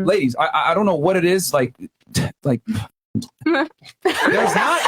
ladies, I don't know what it is, like there's not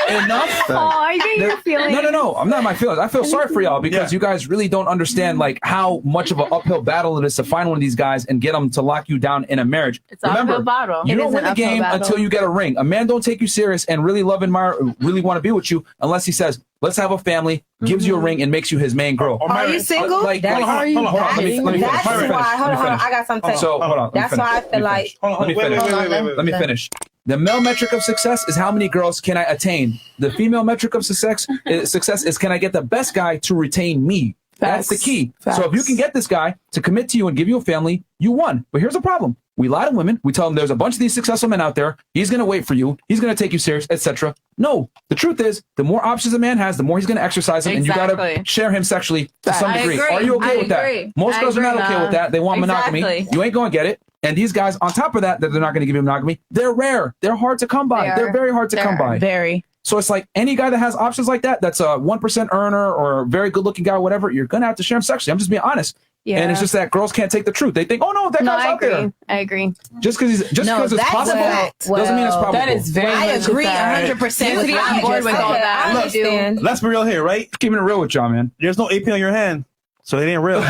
enough. Oh, I get your feelings. No. I'm not my feelings. I feel sorry for y'all because you guys really don't understand like how much of an uphill battle it is to find one of these guys and get them to lock you down in a marriage. It's an uphill battle. You don't win the game until you get a ring. A man don't take you serious and really love and admire, really want to be with you unless he says, let's have a family, gives you a ring, and makes you his main girl. Are you single? Hold on. Let me finish. That's why. Hold on. I got something. So hold on. That's why I feel like. Let me finish. The male metric of success is how many girls can I attain. The female metric of success is can I get the best guy to retain me. That's the key. So if you can get this guy to commit to you and give you a family, you won. But here's the problem. We lie to women. We tell them there's a bunch of these successful men out there. He's going to wait for you. He's going to take you serious, etc. No, the truth is the more options a man has, the more he's going to exercise them. Exactly. And you got to share him sexually to some degree. Are you okay with that? Most girls are not okay with that. They want monogamy. You ain't going to get it. And these guys, on top of that they're not going to give you monogamy. They're rare. They're hard to come by. They're very hard to come by. Very. So it's like any guy that has options like that, that's a 1% earner or a very good looking guy, whatever, you're going to have to share him sexually. I'm just being honest. Yeah. And it's just that girls can't take the truth. They think, oh no, that guy's out there. I agree. Just because it's possible doesn't mean it's probable. That is very I agree 100% with you. I'm bored with all that. I understand. Let's be real here, right? Keeping it real with y'all, man. There's no AP on your hand, so it ain't real.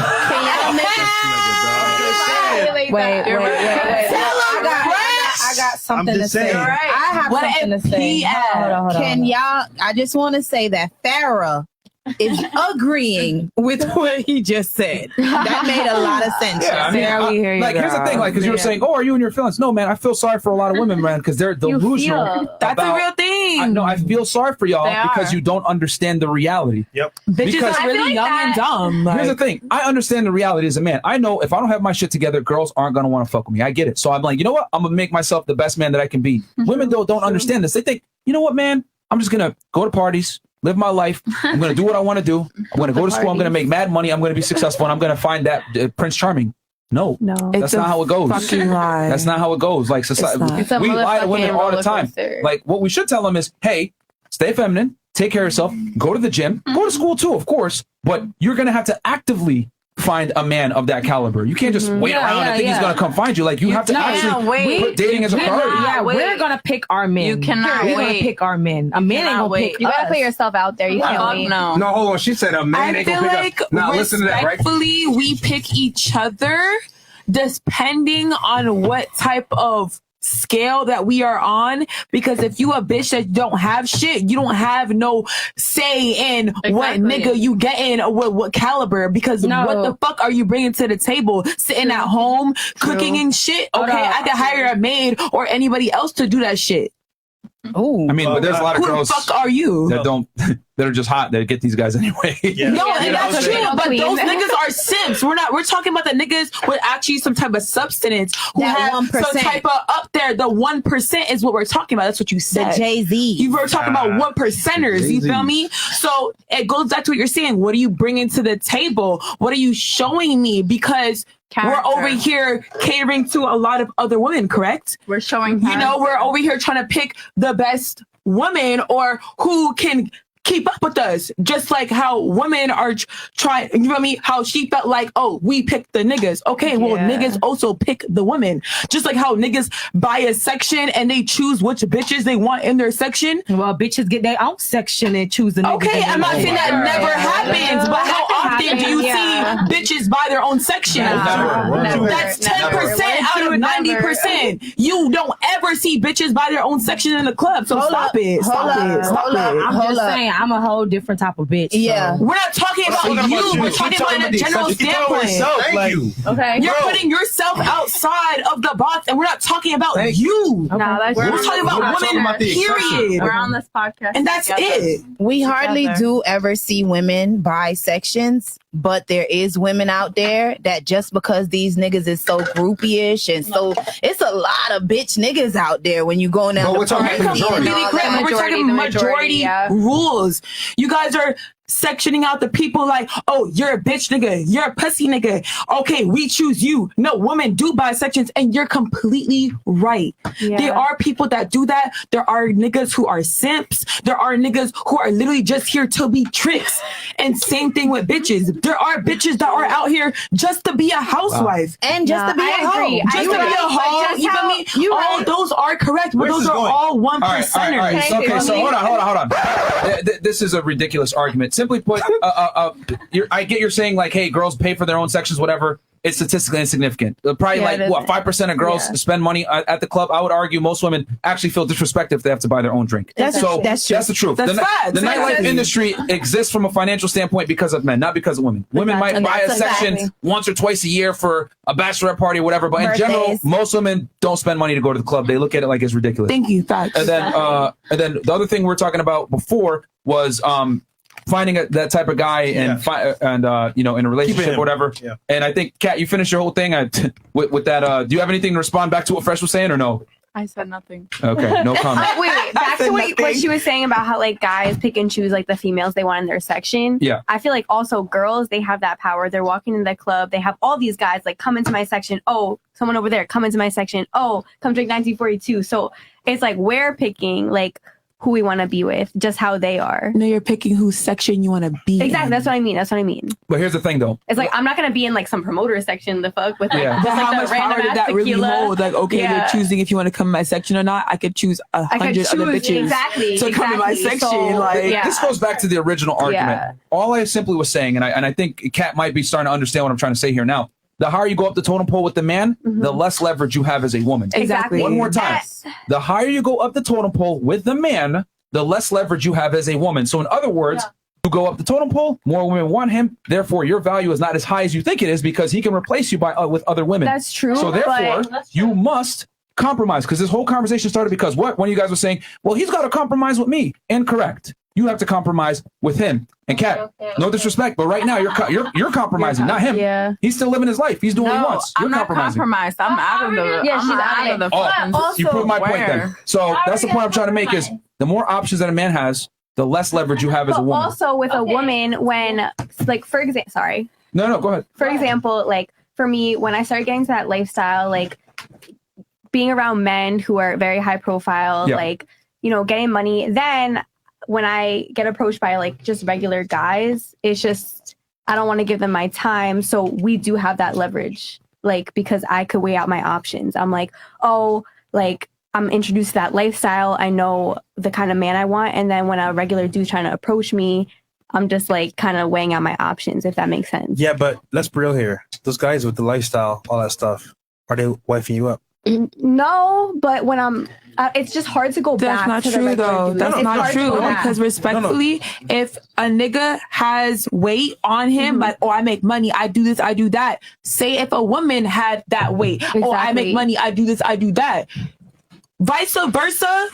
Wait. I got something to say. Saying. I have something to say. Hold on. Can y'all? I just want to say that Farrah is agreeing with what he just said. That made a lot of sense. Yeah, I mean, here's the thing, like, because you were saying, oh, are you in your feelings? No, man, I feel sorry for a lot of women, man, because they're delusional. That's a real thing. I feel sorry for y'all because you don't understand the reality. Yep. Bitches are really young and dumb. Here's the thing. I understand the reality as a man. I know if I don't have my shit together, girls aren't going to want to fuck with me. I get it. So I'm like, you know what? I'm going to make myself the best man that I can be. Women, though, don't understand this. They think, you know what, man? I'm just going to go to parties, live my life. I'm going to do what I want to do. I'm going to go to school. I'm going to make mad money. I'm going to be successful. And I'm going to find that Prince Charming. No, that's not how it goes. That's not how it goes. Like society, we lie to women all the time. Like what we should tell them is, hey, stay feminine, take care of yourself, go to the gym, go to school too, of course. But you're going to have to actively find a man of that caliber. You can't just wait around and think he's going to come find you. Like you have to actually put dating as a priority. Yeah, we're going to pick our men. You cannot We're going to pick our men. A man ain't going to pick You us. gotta put yourself out there. You can't wait. No, hold on. She said a man ain't gonna pick us. Now listen to that, right? Respectfully, we pick each other depending on what type of scale that we are on, because if you a bitch that don't have shit, you don't have no say in what nigga you getting or what caliber, because what the fuck are you bringing to the table? Sitting at home cooking and shit? Okay, I could hire a maid or anybody else to do that shit. Oh, I mean, but there's a lot of girls. Who the fuck are you? That don't, that are just hot. That get these guys anyway. No, and that's true. But those niggas are simps. We're talking about the niggas with actually some type of substance who That have 1%. some type of up there. The 1% is what we're talking about. That's what you said. The Jay-Z. You were talking about 1%ers. You feel me? So it goes back to what you're saying. What are you bringing to the table? What are you showing me? Because we're over here catering to a lot of other women, correct? We're showing we're over here trying to pick the best woman or who can keep up with us, just like how women are trying, you know what I mean? How she felt like, oh, we picked the niggas. Okay, well, niggas also pick the women. Just like how niggas buy a section and they choose which bitches they want in their section. Well, bitches get their own section and choose the niggas. Okay, I'm not saying that never happens, but how often do you see bitches buy their own section? That's 10% out of 90%. You don't ever see bitches buy their own section in the club, so stop it. Stop it. I'm just saying, I'm a whole different type of bitch. Yeah. So. We're not talking about you. We're talking about in a general standpoint. Thank you. Okay. You're putting yourself outside of the box, and we're not talking about you. No, that's we're talking about women, period. We're on this podcast. And that's it. We hardly do ever see women buy sections, but there is women out there that just because these niggas is so groupie-ish and so, it's a lot of bitch niggas out there when you go down we're talking majority. We're talking majority rules. You guys are sectioning out the people like, oh, you're a bitch nigga, you're a pussy nigga. Okay, we choose you. No, women do buy sections, and you're completely right. Yeah. There are people that do that. There are niggas who are simps. There are niggas who are literally just here to be tricks. And same thing with bitches. There are bitches that are out here just to be a housewife. And just to be a hoe. Just to be a hoe. all right. those are correct, but Where's those this are going? all one All right. percenters. So, okay, so hold on. This is a ridiculous argument. Simply put, I get you're saying like, hey, girls pay for their own sections, whatever. It's statistically insignificant. Probably Yeah, like it what is. 5% of girls spend money at the club. I would argue most women actually feel disrespected if they have to buy their own drink. That's so true. That's true. That's the truth. That's facts. The nightlife Exactly. industry exists from a financial standpoint because of men, not because of women. Women might Exactly. buy a That's section exactly. once or twice a year for a bachelorette party or whatever, but in general, Birthdays. most women don't spend money to go to the club. They look at it like it's ridiculous. Thank you, facts. And then the other thing we were talking about before was finding that type of guy and in a relationship him. or whatever. Yeah. And I think Kat, you finished your whole thing with that. Do you have anything to respond back to what Fresh was saying or no? I said nothing. Okay, no comment. Wait. Back to what she was saying about how like guys pick and choose like the females they want in their section. Yeah. I feel like also girls, they have that power. They're walking in the club. They have all these guys like come into my section. Oh, someone over there, come into my section. Oh, come drink 1942. So it's like we're picking like who we want to be with, just how they are. No, you're picking whose section you want to be Exactly. in. That's what I mean. But here's the thing, though. It's like I'm not gonna be in like some promoter section. The fuck with like, Yeah. just, But like, how the much random power did ass that really tequila. hold? Like, okay, Yeah. you're choosing if you want to come in my section or not. I could choose I could 100 other choose bitches exactly to come in my exactly. section. So, like, yeah. This goes back to the original argument. Yeah. All I simply was saying, and I think Kat might be starting to understand what I'm trying to say here now. The higher you go up the totem pole with the man, the less leverage you have as a woman. Exactly. One more time. Yes. The higher you go up the totem pole with the man, the less leverage you have as a woman. So in other words, you go up the totem pole, more women want him. Therefore, your value is not as high as you think it is because he can replace you with other women. That's true. So therefore, but you must compromise because this whole conversation started because what? When you guys were saying, well, he's got to compromise with me. Incorrect. You have to compromise with him. And Kat, no disrespect, but right now you're compromising, not him. Yeah. He's still living his life. He's doing what he wants. You're I'm not compromising. compromised. I'm out of the. Yeah, I'm she's out out of the. Oh, fucking- also- you proved my point then. Where? So that's the point I'm trying to make is the more options that a man has, the less leverage you have as a but woman. also with a woman, when like for example, No, go ahead. for example, like for me, when I started getting to that lifestyle, like being around men who are very high profile, Yeah. like, you know, getting money, then when I get approached by like just regular guys, it's just, I don't want to give them my time. So we do have that leverage, like, because I could weigh out my options. I'm like, oh, like, I'm introduced to that lifestyle. I know the kind of man I want. And then when a regular dude's trying to approach me, I'm just like kind of weighing out my options, if that makes sense. Yeah, but let's be real here. Those guys with the lifestyle, all that stuff, are they wifing you up? No, but when I'm, it's just hard to go That's back. not to the true regular though. dude. That's It's not hard to true go back. because respectfully, if a nigga has weight on him, like, oh, I make money, I do this, I do that. Say if a woman had that weight, oh, I Exactly. make money, I do this, I do that. Vice versa.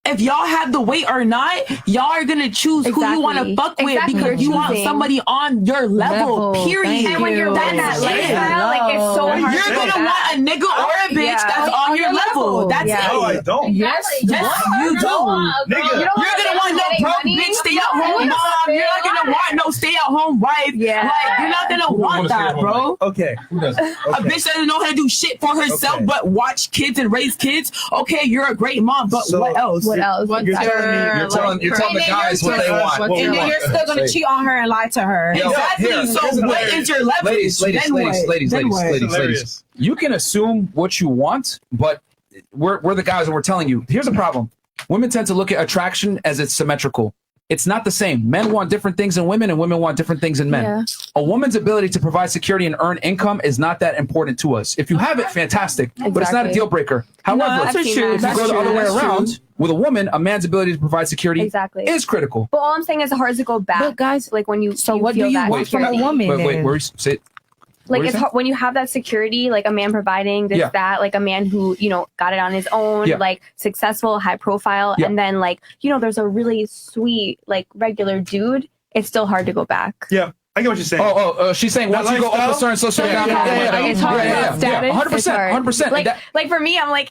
If y'all have the weight or not, y'all are gonna choose who you want to Exactly. fuck with Exactly. because you You're want choosing. somebody on your level. Level. Period. Thank And when you're you. in that Yeah. lifestyle, like it's so hard. You're to go gonna back. want a nigga or a bitch Yeah. that's on your level. That's Yeah. it. No, I don't. Yes, you do. Nigga. You're gonna want no broke bitch, stay at home mom. You're not gonna want no stay at home wife. Yeah. Like, you're not gonna want that, bro. Okay. A bitch doesn't know how to do shit for herself, Okay. but watch kids and raise kids. Okay, you're a great mom, but So- what else? What else? What's You're telling me- your, You're telling the guys what they want. What we and then want. you're still gonna cheat on her and lie to her. Yeah. Exactly. Here, So here's the what thing. is your leverage? Ladies, Then what? Then what? Hilarious. You can assume what you want, but we're the guys and we're telling you. Here's a problem. Women tend to look at attraction as it's symmetrical. It's not the same. Men want different things in women and women want different things in men. Yeah. A woman's ability to provide security and earn income is not that important to us. If you have it, fantastic, but it's not a Exactly. deal breaker. However, that's I've seen true. that. if you That's go the true. other way That's around, true. with a woman, a man's ability to provide security Exactly. is critical. But all I'm saying is it's hard to go back. But guys, like when you so you what do feel you that want from a security. woman? Wait, then? where you say? Like What it's is hard when you have that security, like a man providing this, Yeah. that, like a man who, you know, got it on his own, Yeah. like successful, high profile, Yeah. and then like, you know, there's a really sweet, like regular dude. It's still hard to go back. Yeah, I get what you're saying. She's saying That once you go up a lifestyle? certain socioeconomic, Like, it's hard to have status. 100%, 100%. Like, like for me, I'm like,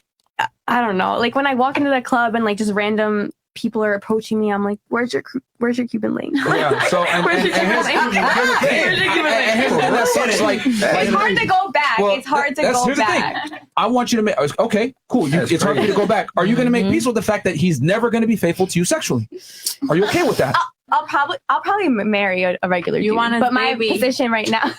I don't know. Like when I walk into the club and like just random people are approaching me, I'm like, where's your Cuban link? Yeah. So and Where's your here's Cuban link? here's the thing. Where's your Cuban And here's- and that's such like It's hard to go back. Well, it's hard to that's- go here's the thing. back. I want you to make okay, cool. It's hard for you to go back. Are you going to make peace with the fact that he's never going to be faithful to you sexually? Are you okay with that? I'll probably marry a regular You dude. want a but my baby. position right now.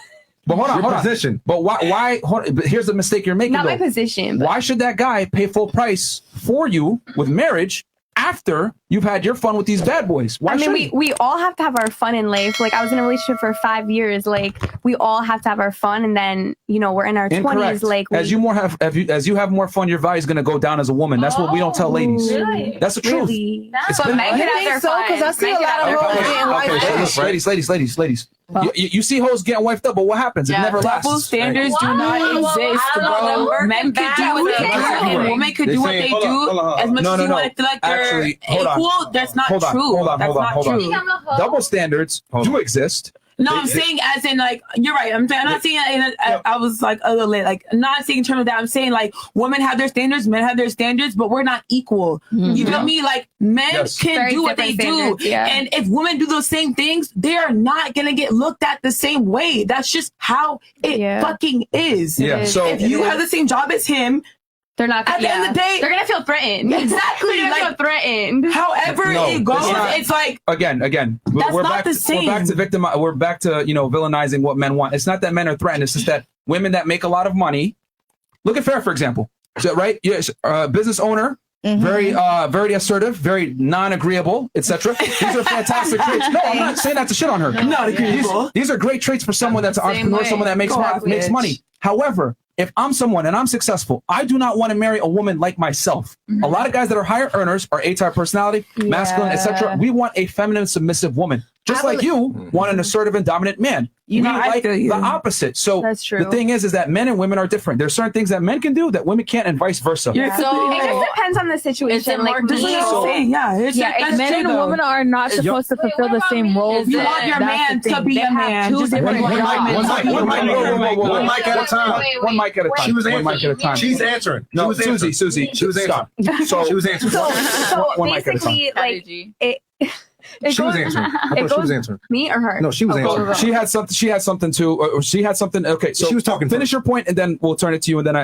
But hold on, Your hold on. position. But why but here's the mistake you're making Not my though. position. But Why should that guy pay full price for you with marriage after you've had your fun with these bad boys? Why I mean, should we all have to have our fun in life. Like, I was in a relationship for 5 years. Like, we all have to have our fun, and then we're in our 20s. Like, as you have more fun, your value is going to go down as a woman. That's what we don't tell ladies. Really? That's the truth. Really? It's But been- men can have their fun. because I see a Men can lot have of their hoes fun. getting Okay, wiped out. ladies. You see hoes getting wiped up, but what happens? It never lasts. Double standards do not exist, bro. Men could do what they do, and women could They do what say- they hold on, do hold on, hold on. as much No, as no, you no. want to feel like Actually, you're hold on. equal. That's not Hold on, true. hold on, That's hold on, not hold on. true. Double standards do exist. No, I'm saying as in like you're right. I'm not saying I was like a little late. Like I'm not saying in terms of that. I'm saying like women have their standards, men have their standards, but we're not equal. You feel me? Like men Yes. can Very do what they different do, standards, yeah. and if women do those same things, they are not gonna get looked at the same way. That's just how it Yeah. fucking is. Yeah. is. So If you have the same job as him, They're not. At the end of the day- they're gonna feel threatened. Exactly, They're gonna like- feel threatened. however No, it goes, it's not. it's like again, That's we're not back. the same. We're back to victim. We're back to villainizing what men want. It's not that men are threatened. It's just that women that make a lot of money. Look at Farrah, for example. So, right? Yes, business owner. Very assertive, very non-agreeable, etc. These are fantastic traits. No, I'm not saying that to shit on her. Not agreeable. These are great traits for someone that's an entrepreneur, way. someone that makes Go off, makes bitch. money. However, if I'm someone and I'm successful, I do not want to marry a woman like myself. A lot of guys that are higher earners are A-type personality, masculine, etc. We want a feminine, submissive woman, just like you want an assertive and dominant man. We I like feel you. the opposite. So That's true. the thing is that men and women are different. There's certain things that men can do that women can't, and vice versa. You're So- completely It right. just depends on the situation. It's Like more This is me, what I'm saying. Yeah, it's Yeah, that's Men true, and though. women are not supposed to fulfill the same roles. You want your man to be a man. Just like One mic, Whoa, one mic at a time. One mic at a time. She was One mic at a time. She's answering. No, She was answering. Susie, She was stop. answering. So She was answering. So One mic at a time. basically, like it She was goes- answering. I it thought she was goes- answering. Me or her? No, she was Oh, answering. go. She had something. She had something too. Or she had something. Okay, so She was talking Finish your point, and then we'll turn it to you. And then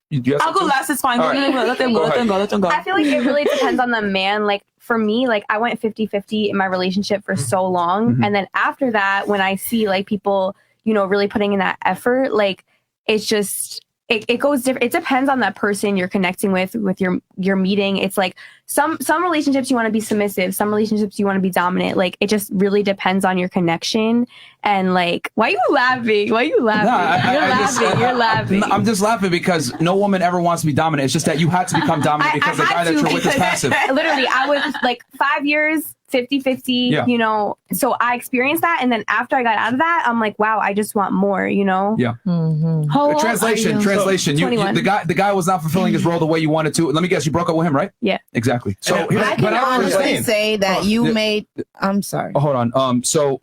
you have I'll go something? last. It's fine. All right. Let them go. Go Let them go. Let them go. I feel like it really depends on the man. Like for me, like I went 50-50 in my relationship for so long. And then after that, when I see like people, really putting in that effort, like it's just, it goes different. It depends on that person you're connecting with your meeting. It's like some relationships you want to be submissive, some relationships you want to be dominant. Like it just really depends on your connection. And like, why are you laughing? Why are you laughing? You're laughing. I'm just laughing because no woman ever wants to be dominant. It's just that you had to become dominant because the guy that you're with is passive. Literally, I was like 5 years, 50-50, Yeah. So I experienced that. And then after I got out of that, I'm like, wow, I just want more, Yeah. How old Translation. are you? Translation. You, 21. the guy was not fulfilling his role the way you wanted to. Let me guess. You broke up with him, right? Yeah. Exactly. So And- here's- I but can I honestly understand. say that you Yeah. made. I'm sorry. Oh, hold on. So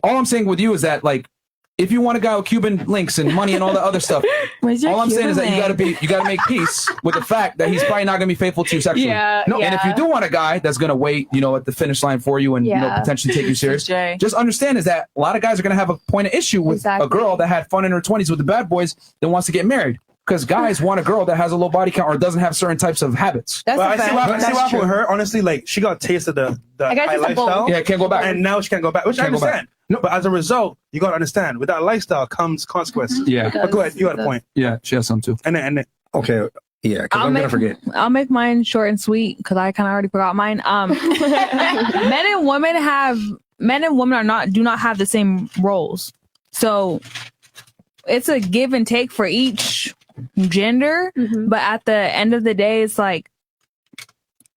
all I'm saying with you is that like, if you want a guy with Cuban links and money and all that other stuff, all I'm saying is that you gotta make peace with the fact that he's probably not gonna be faithful to you sexually. Yeah, No, and if you yeah. do want a guy that's gonna wait, at the finish line for you and Yeah. potentially take you serious, Jay. just understand is that a lot of guys are gonna have a point of issue with a Exactly. girl that had fun in her 20s with the bad boys that wants to get married. Because guys want a girl that has a low body count or doesn't have certain types of habits. That's But a I see fact. what That's happened true. with her. Honestly, like she got a taste of the I guess high it's a both. lifestyle. Yeah, can't go back. And now she can't go back, which I Can't go back. understand. No, but as a result, you got to understand with that lifestyle comes consequences. Yeah, But go ahead, you had a point. yeah, she has some too. And then Okay. Yeah, because I'm gonna forget. I'll make mine short and sweet because I kind of already forgot mine. Men and women do not have the same roles, so it's a give and take for each gender. Mhm. But at the end of the day, it's like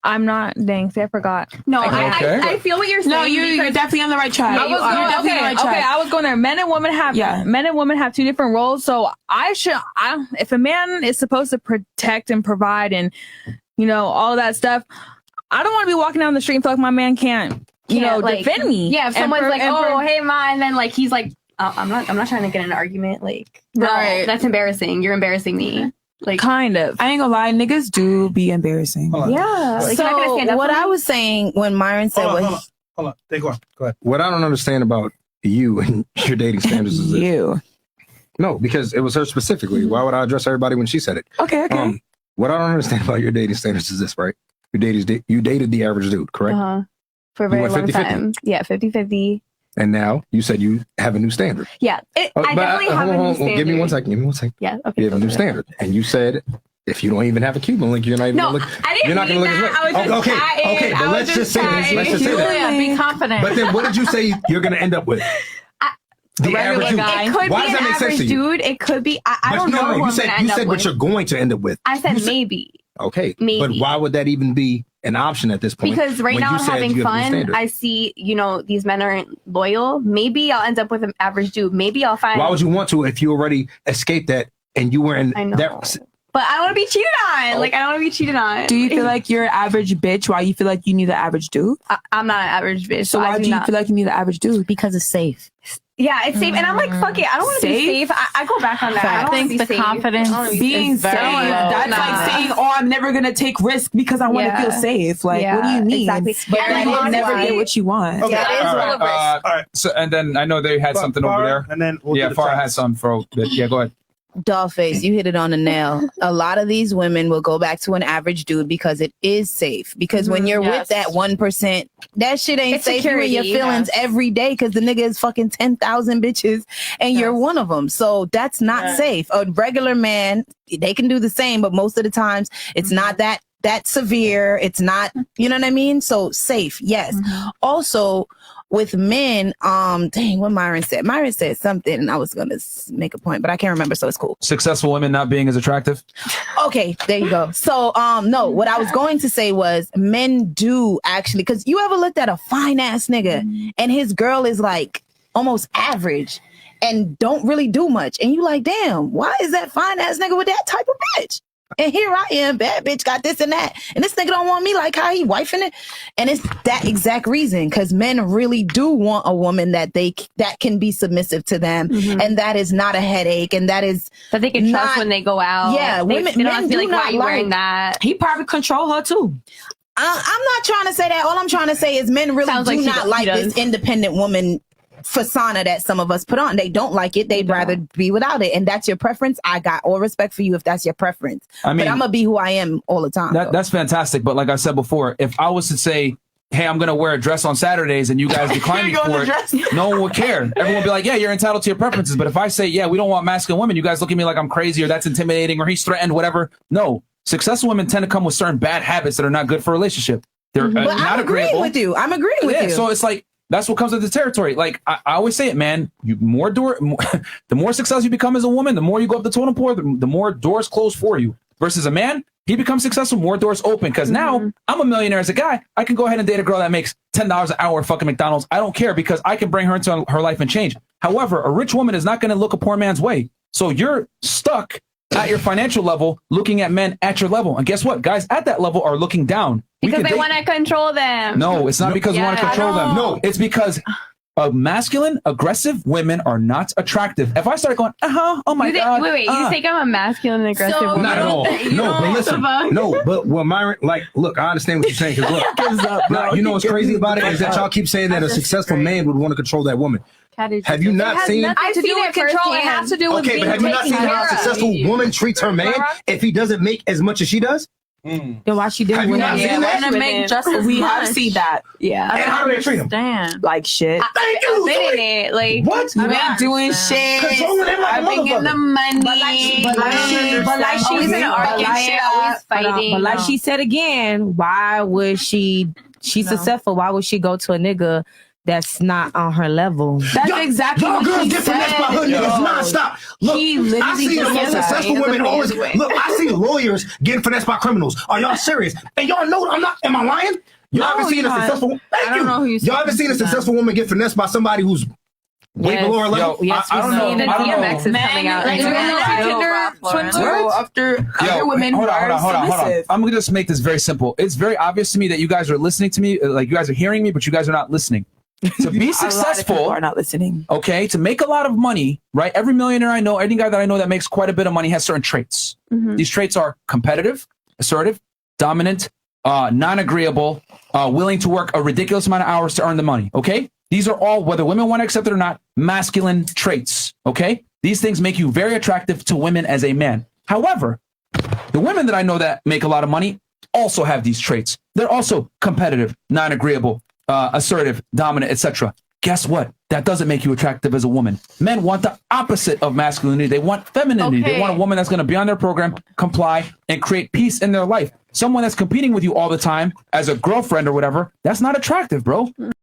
I'm not. Dang, see, I forgot. No, Okay. I feel what you're saying. No, you're because- definitely on the right track. I was going, You're definitely on the right track. okay, I was going there. Men and women have two different roles. So if a man is supposed to protect and provide and all of that stuff, I don't want to be walking down the street and feel like my man can't like, defend me. Yeah, if And someone's like, and "Oh, hey, mine," then like he's like, I'm not trying to get in an argument. Like, no, Right. that's embarrassing. You're embarrassing me. Like, kind of. I ain't gonna lie, niggas do be embarrassing. Hold on. yeah. Like, you're not gonna So stand up what for me? I was saying when Myron said Hold on, what hold on. Hold on. They go on. Go ahead. What I don't understand about you and your dating standards is this. You. No, because it was her specifically. Why would I address everybody when she said it? Okay, okay. What I don't understand about your dating standards is this, right? You dated the average dude, correct? For a very went long 50-50? time. Yeah, 50-50. and now you said you have a new standard. Yeah, I definitely have a new standard. Give me one second. Yeah, okay. You have a new standard, and you said if you don't even have a Cuban link, you're not even No, gonna look. I didn't You're not gonna mean look that. I was just chatting. okay, but I was let's just say this. Let's just say this. Julia, be confident. But then, what did you say you're gonna end up with? The average dude. It could Why be does an that make sense average to you? dude. It could be. I don't know. No, who you I'm said gonna you end said up what with. you're going to end up with. I said maybe. Okay, Maybe. but why would that even be an option at this point? Because right when now you I'm said having you have a new fun. standard? I see, these men aren't loyal. Maybe I'll end up with an average dude. Maybe I'll find. Why would you want to if you already escaped that and you were in I know. that? But I don't want to be cheated on. Like I don't want to be cheated on. Do you feel like you're an average bitch? Why you feel like you need the average dude? I'm not an average bitch? So why do you feel like you need the average dude? Because it's safe. Yeah, it's safe, and I'm like, fuck it. I don't want to be Safe? safe. I go back on that. I I don't wanna think be the safe. confidence I don't wanna be Being is very safe, low. that's Nah. like saying, "Oh, I'm never gonna take risk because I want to Yeah. feel safe." Like, what do Yeah, you mean? exactly. But And then like, you'll never honestly- get what you want. Okay. Yeah, it is All full right, of risk. All right. So, and then I know they had something over there. And then we'll Yeah, do the Farah facts. had something for. Yeah, go ahead. Dollface, you hit it on the nail. A lot of these women will go back to an average dude because it is safe. Because when you're Yes. with that 1%, that shit ain't It's safe. You're in your security, feelings every day because the nigga is fucking 10,000 bitches and you're one of them. So that's not safe. A regular man, they can do the same, but most of the times it's not that severe. It's not, you know what I mean? So safe, yes. Also, with men, dang, what Myron said something, and I was gonna make a point, but I can't remember, so it's cool. Successful women not being as attractive. Okay, there you go. So, no, what I was going to say was men do actually, because you ever looked at a fine ass nigga and his girl is like almost average and don't really do much, and you like, damn, why is that fine ass nigga with that type of bitch? And here I am, bad bitch, got this and that. And this nigga don't want me like how he wifing it. And it's that exact reason, because men really do want a woman that can be submissive to them. And that is not a headache. And that is that they can trust not- when they go out. Yeah, they, women- they don't men have to be do like, not why are you wearing like- that? He probably control her too. I'm not trying to say that. All I'm trying to say is men really Sounds do like not he like does. this independent woman persona that some of us put on. They don't like it. They'd rather be without it. And that's your preference. I got all respect for you if that's your preference. I mean, but I'm going to be who I am all the time. though. That's fantastic. But like I said before, if I was to say, hey, I'm going to wear a dress on Saturdays and you guys decline me for it, no one would care. Everyone would be like, yeah, you're entitled to your preferences. But if I say, yeah, we don't want masculine women, you guys look at me like I'm crazy or that's intimidating or he's threatened, whatever. No. Successful women tend to come with certain bad habits that are not good for a relationship. They're but not I'm agreeing agreeable. with you. I'm agreeing with Yeah, you. so it's like, that's what comes with the territory. Like I always say it, man. The more successful you become as a woman, the more you go up the totem pole, the more doors close for you. Versus a man, he becomes successful, more doors open. Because now I'm a millionaire as a guy. I can go ahead and date a girl that makes $10 an hour at fucking McDonald's. I don't care because I can bring her into her life and change. However, a rich woman is not going to look a poor man's way. So you're stuck at your financial level, looking at men at your level. And guess what? Guys at that level are looking down. Because they want to control them. No, it's not because we want to control them. No, it's because masculine, aggressive women are not attractive. If I start going, oh my God. Wait, you think I'm a masculine and aggressive woman? Not at all. No, but listen. No, but what Myron, like, look, I understand what you're saying. Because look, now, you know what's crazy about it is that y'all keep saying that a successful man would want to control that woman. Have you not seen? I've seen seen it it control. It has to do with Okay, being but have you not taken seen how a care of. successful woman treats her man if he doesn't make as much as she does? Then why she didn't Have you not seen that? to make just as we have seen that. Yeah. And how do they treat him? Damn. Like shit. Thank you. Admitting it, like What? You ain't doing shit. Controlling him like a I've been getting the motherfucker. money. But like she always in an argument, always fighting. But like she said again, why would she's successful? Why would she go to a nigga that's not on her level? That's exactly Y'all what girls she get finessed by hood said. niggas nonstop. Look, He literally I see the just most said that. successful He women doesn't always. mean it. Look, I see lawyers getting finessed by criminals. Are y'all serious? And y'all know I'm not. Am I lying? Y'all ever seen a you're not. successful? Thank I don't you. know who you Y'all ever seen a successful woman get finessed by somebody who's way Yes. below her level? Yo, Yes, I don't we've know. seen I don't DMX is know. coming out. Like, next do we month. know Tinder Go after other women hold who are on. submissive. I'm going to just make this very simple. It's very obvious to me that you guys are listening to me, like you guys are hearing me, but you guys are not listening. To be A lot of people successful, are not listening. okay, to make a lot of money, right? Every millionaire I know, any guy that I know that makes quite a bit of money has certain traits. These traits are competitive, assertive, dominant, non-agreeable, willing to work a ridiculous amount of hours to earn the money, okay? These are all, whether women want to accept it or not, masculine traits, okay? These things make you very attractive to women as a man. However, the women that I know that make a lot of money also have these traits. They're also competitive, non-agreeable, assertive, dominant, etc. Guess what? that doesn't make you attractive as a woman. Men want the opposite of masculinity. They want femininity. They want a woman that's going to be on their program, comply, and create peace in their life. Someone that's competing with you all the time as a girlfriend or whatever, that's not attractive, bro.